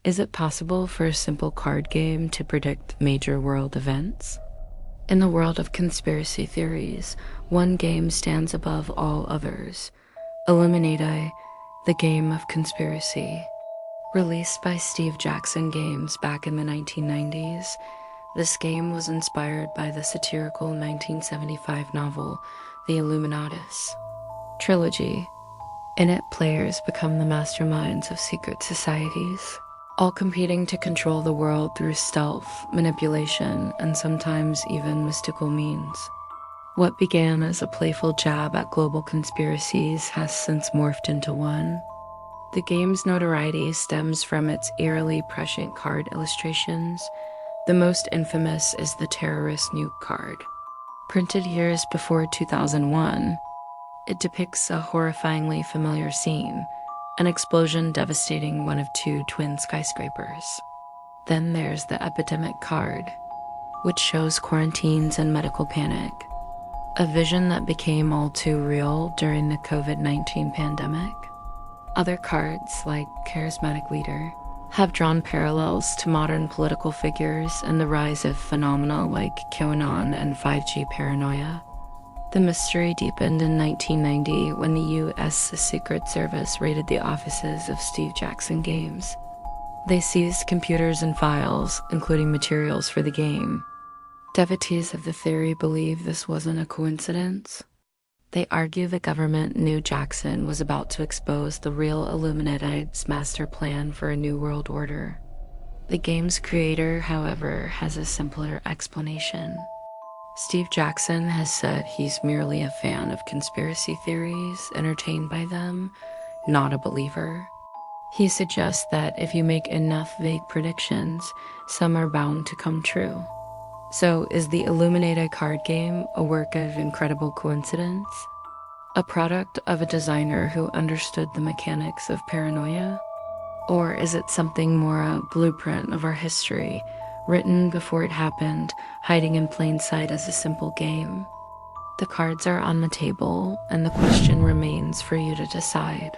Is it possible for a simple card game to predict major world events? In the world of conspiracy theories, one game stands above all others: Illuminati, the Game of Conspiracy. Released by Steve Jackson Games back in the 1990s, this game was inspired by the satirical 1975 novel, The Illuminatus trilogy. In it, players become the masterminds of secret societies, all competing to control the world through stealth, manipulation, and sometimes even mystical means. What began as a playful jab at global conspiracies has since morphed into one. The game's notoriety stems from its eerily prescient card illustrations. The most infamous is the terrorist nuke card. Printed years before 2001, it depicts a horrifyingly familiar scene: an explosion devastating one of two twin skyscrapers. Then there's the epidemic card, which shows quarantines and medical panic, a vision that became all too real during the COVID-19 pandemic. Other cards, like Charismatic Leader, have drawn parallels to modern political figures and the rise of phenomena like QAnon and 5G paranoia. The mystery deepened in 1990 when the U.S. Secret Service raided the offices of Steve Jackson Games. They seized computers and files, including materials for the game. Devotees of the theory believe this wasn't a coincidence. They argue the government knew Jackson was about to expose the real Illuminati's master plan for a new world order. The game's creator, however, has a simpler explanation. Steve Jackson has said he's merely a fan of conspiracy theories, entertained by them, not a believer. He suggests that if you make enough vague predictions, some are bound to come true. So, is the Illuminati card game a work of incredible coincidence? A product of a designer who understood the mechanics of paranoia? Or is it something more a blueprint of our history, written before it happened, hiding in plain sight as a simple game? The cards are on the table, and the question remains for you to decide.